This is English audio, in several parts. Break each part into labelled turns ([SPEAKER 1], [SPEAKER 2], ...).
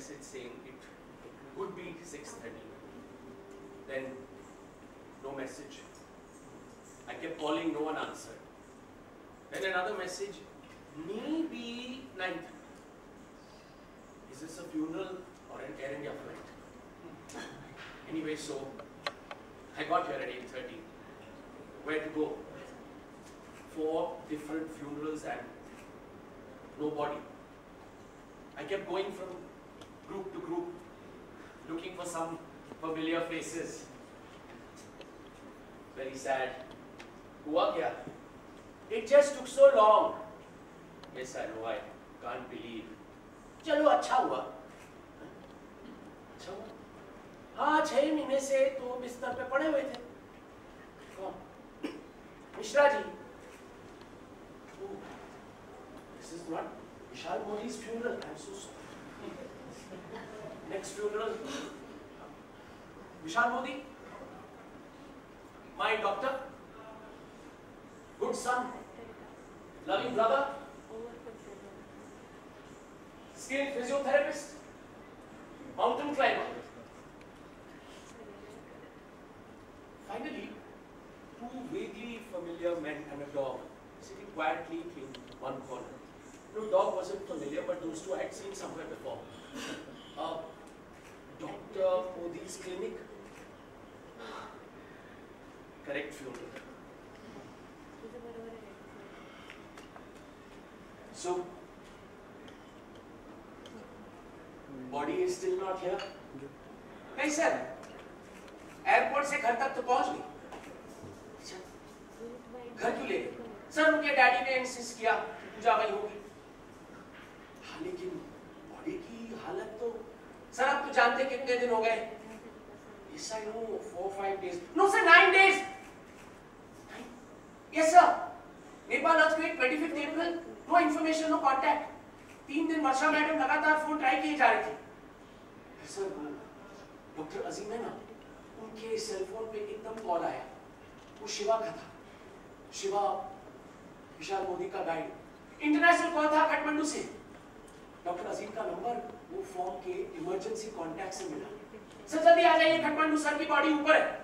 [SPEAKER 1] message saying it would be 6:30. Then no message. I kept calling, no one answered. Then another message, maybe 9:30. Is this a funeral or an Air India flight? Anyway, so I got here at 8:30. Where to go? 4 different funerals and no body. I kept going from group to group, looking for some familiar faces. Very sad. Hua kya? It just took so long. Yes, I know, I can't believe. चलो अच्छा हुआ. अच्छा हुआ? हाँ, 6 महीने से तो बिस्तर पे पड़े हुए थे. कौन? Mishra ji. Oh, this is not Vishal Modi's funeral. I'm so sorry. Next funeral. Vishal Modi, my doctor, good son, loving brother, skilled physiotherapist, mountain climber. Finally, 2 vaguely familiar men and a dog sitting quietly in one corner. No, dog wasn't familiar, but those two I had seen somewhere before. Dr. Modi's clinic. Correct funeral. So, body is still not here. Hey sir, airport से घर तक तो पहुंच गई. घर क्यों ले गए? सर उनके डैडी ने इंसिस्ट किया पूजा वहीं होगी. हाँ, लेकिन बॉडी की हालत तो सर आप तो जानते कितने दिन हो गए. Yes, I know, 4-5 days. No sir, 9 days. Yes sir. Nepal earthquake 25th April. No information, no contact. 3 दिन वर्षा मैडम लगातार फोन ट्राई किए जा रही थी. सर डॉक्टर अजीम है ना, उनके सेल फोन पे एकदम कॉल आया. वो शिवा का था. शिवा विशाल मोदी का गाइड. इंटरनेशनल कॉल था काठमांडू से. डॉक्टर अजीम का नंबर वो फॉर्म के इमरजेंसी कॉन्टैक्ट से मिला. सर जल्दी आ जाइए, काठमांडू सर की बॉडी ऊपर है.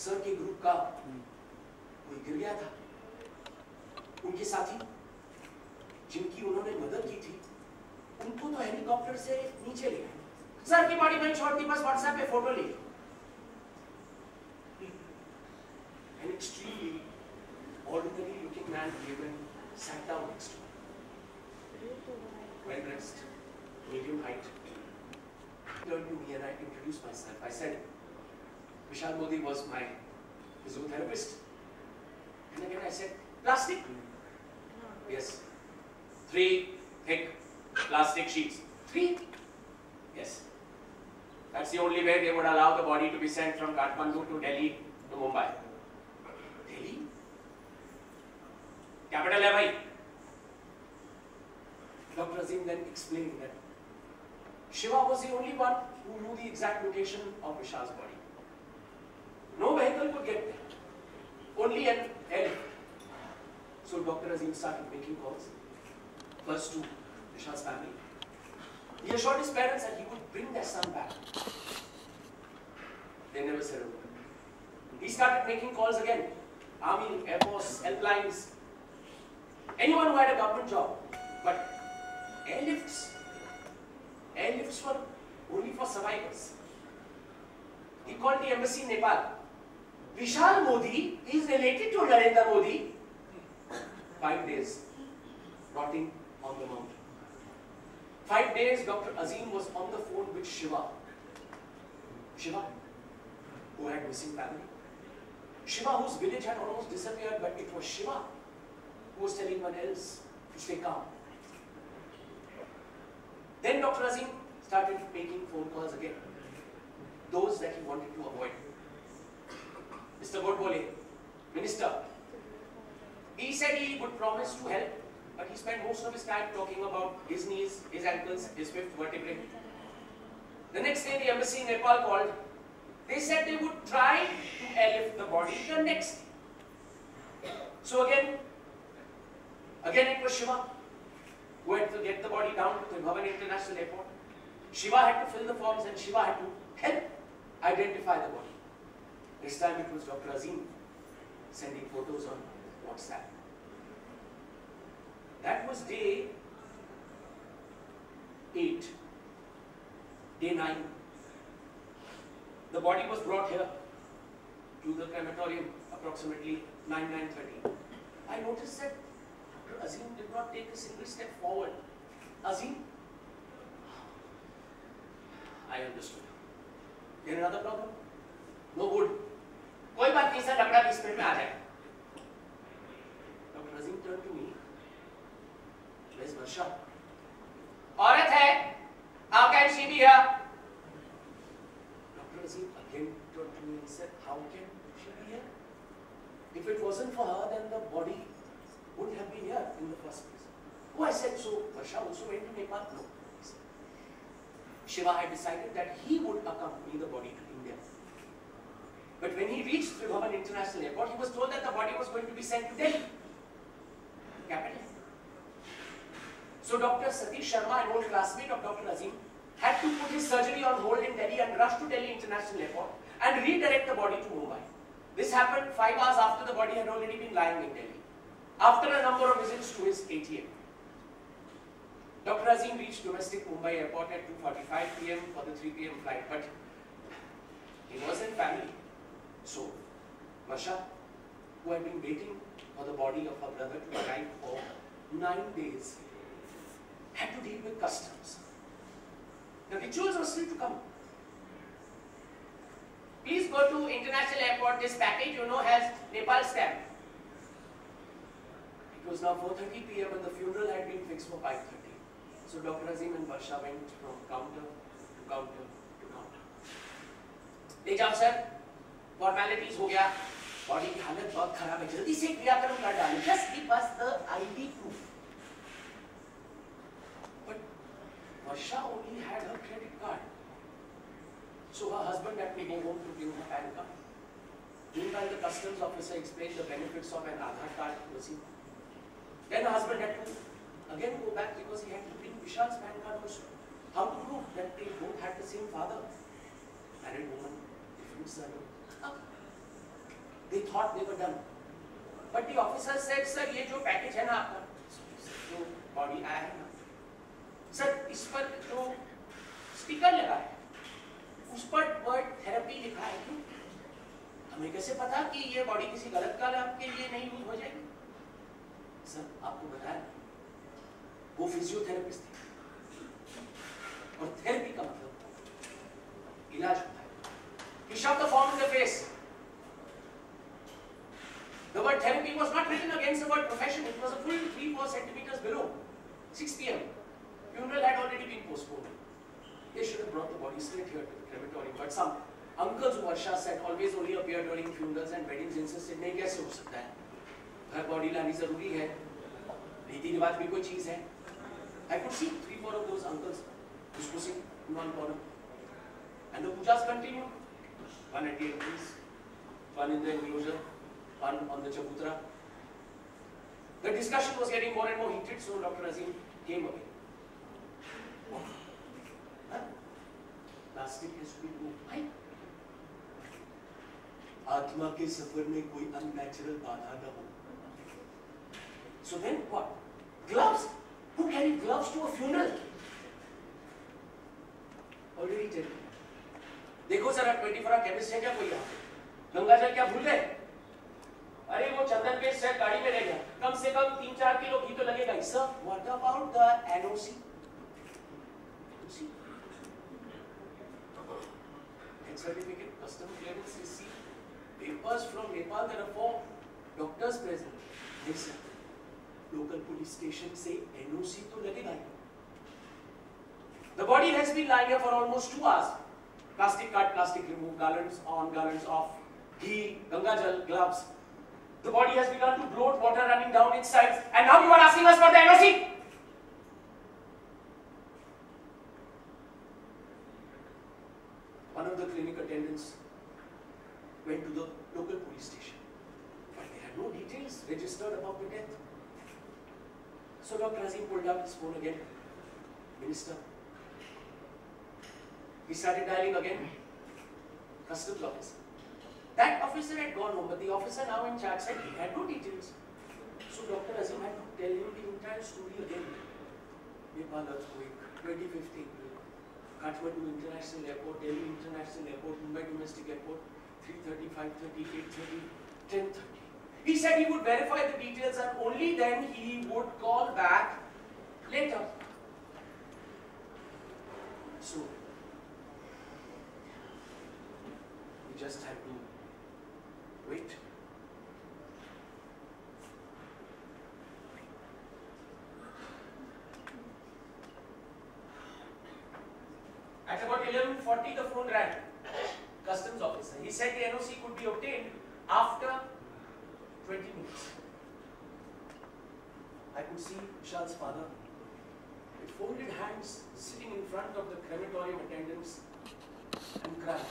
[SPEAKER 1] सर के ग्रुप का कोई गिर गया था. उनके साथी जिनकी उन्होंने मदद की थी, उनको तो हेलीकॉप्टर से नीचे ले गए. सर की बॉडी वहीं छोड़ दी, बस व्हाट्सएप पे फोटो ली. An extremely ordinary looking man came and sat down next to me. Well dressed, medium height. He turned to me and I introduced myself. I said, Vishal Modi was my physiotherapist. And again I said, plastic? Yes. 3 thick plastic sheets. 3? Yes. That's the only way they would allow the body to be sent from Kathmandu to Delhi to Mumbai. Delhi? Capital hai bhai. Dr. Azim then explained that Shiva was the only one who knew the exact location of Vishal's body. No vehicle could get there. Only an airlift. So Dr. Azim started making calls. First to Vishal's family. He assured his parents that he would bring their son back. They never said a word. He started making calls again. Army, Air Force, helplines. Anyone who had a government job. But airlifts were only for survivors. He called the embassy in Nepal. Vishal Modi is related to Narendra Modi. 5 days, rotting on the mountain. 5 days, Dr. Azim was on the phone with Shiva. Shiva, who had missing family. Shiva, whose village had almost disappeared, but it was Shiva who was telling everyone else to stay calm. Then Dr. Azim started making phone calls again. Those that he wanted to avoid. Mr. Godbole, Minister. He said he would promise to help, but he spent most of his time talking about his knees, his ankles, his 5th vertebrae. The next day, the embassy in Nepal called. They said they would try to airlift the body the next day. So again, Again, it was Shiva who had to get the body down to Tribhuvan International Airport. Shiva had to fill the forms and Shiva had to help identify the body. This time it was Dr. Azim sending photos on WhatsApp. That was day 8. Day 9. The body was brought here to the crematorium approximately 9:30. I noticed that Dr. Azim did not take a single step forward. Azim, I understood. There another problem? No wood. कोई बात नहीं sir, लकड़ा 20 minute में आ जाएगा. Dr. Azim turned to me. Where's Varsha? औरत है. How can she be here? Dr. Azim again turned to me and said, how can she be here? If it wasn't for her, then the body wouldn't have been here in the first place. Oh, I said, so Varsha also went to Nepal? No. Shiva had decided that he would accompany the body to India. But when he reached Tribhuvan International Airport, he was told that the body was going to be sent to Delhi, capital. So Dr. Satish Sharma, an old classmate of Dr. Azim, had to put his surgery on hold in Delhi and rush to Delhi International Airport and redirect the body to Mumbai. This happened 5 hours after the body had already been lying in Delhi, after a number of visits to his ATM. Dr. Azim reached domestic Mumbai airport at 2:45 p.m. for the 3 p.m. flight, but he was in family. So, Varsha, who had been waiting for the body of her brother to arrive for 9 days, had to deal with customs. The rituals were still to come. Please go to International Airport. This package, has Nepal stamp. It was now 4:30 p.m. and the funeral had been fixed for 5:30. So Dr. Azim and Varsha went from counter to counter to counter. ले जाओ sir, formalities हो गया, body की हालत बहुत खराब है, जल्दी से क्रियाक्रम कर डालो, just give us the ID proof. But Varsha only had her credit card, so her husband had to go home to bring her PAN card. Meanwhile, the customs officer explained the benefits of an Aadhaar card to Azim. Then her husband had to again go back because he had to bring Vishal's PAN card also. How to prove that they both had the same father? Married woman, different surname. They thought they were done. But the officer said, sir, ये जो package है ना आपका, जो body आया है ना, sir, इस पर जो sticker लगा है, उस पर word therapy लिखा है क्यों? हमें कैसे पता कि ये body किसी गलत काम के लिए नहीं यूज हो जाएगी? सर, आपको बताया, वो फिजियोथेरेपिस्ट थे, और थेरेपी का मतलब इलाज होता है. He shoved the form in the face. The word therapy was not written against the word profession. It was a full 3-4 centimeters below. 6 p.m. Funeral had already been postponed. They should have brought the body straight here to the crematorium. But some uncles who Varsha said always only appear during funerals and weddings insisted, नहीं कैसे हो सकता है? घर body लानी जरूरी है. रीति रिवाज भी कोई चीज है. I could see 3-4 of those uncles discussing in one corner. And the pujas continued. One at the entrance, one in the enclosure, one on the chabutra. The discussion was getting more and more heated, so Dr. Azim came away. Huh? Plastic has to be removed. Why? आत्मा के सफर में कोई unnatural बाधा न हो. So then what? Gloves? Who carried gloves to a funeral? Already tell you. देखो जरा 24 chemist है क्या कोई यहाँ? गंगा जल क्या भूल गए? अरे वो चंदन पेस्ट सेट गाड़ी में रह गया. कम से कम 3-4 किलो घी तो लगेगा ही. Sir, what about the NOC? Death certificate, custom clearance receipt, papers from Nepal. There are 4 doctors present. Yes, sir. Local police station say NOC तो लगेगा ही. The body has been lying here for almost 2 hours. Plastic cut, plastic removed, garlands on, garlands off, ghee, Ganga Jal, gloves. The body has begun to bloat, water running down its sides, and now you are asking us for the NOC? One of the clinic attendants went to the local police station, but they had no details registered about the death. So Dr. Azim pulled out his phone again. Minister. He started dialing again. Customs officer. That officer had gone home, but the officer now in charge said he had no details. So Dr. Azim had to tell him the entire story again. Nepal earthquake, 25th April, Kathmandu International Airport, Delhi International Airport, Mumbai Domestic Airport, 3:30, 5:30, 8:30, 10:30. He said he would verify the details and only then he would call back later. So, we just had to wait. At about 11:40, the phone rang. Customs officer. He said the NOC could be obtained after 20 minutes. I could see Vishal's father with folded hands sitting in front of the crematorium attendants and crying.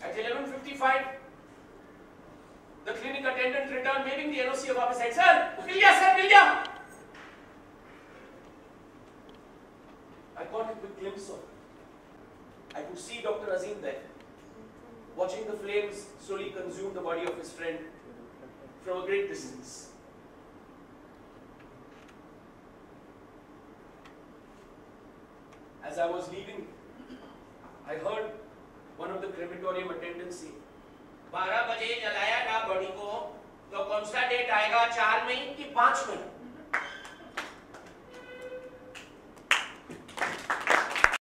[SPEAKER 1] At 11:55, the clinic attendant returned waving the NOC above his head. Sir, mil gaya, sir, mil gaya. I caught a quick glimpse of it. I could see Dr. Azim there, watching the flames slowly consume the body of his friend from a great distance. As I was leaving, I heard one of the crematorium attendants say, 12 बजे जलाया था body को, तो कौन सा date आएगा, 4 मई कि 5 मई?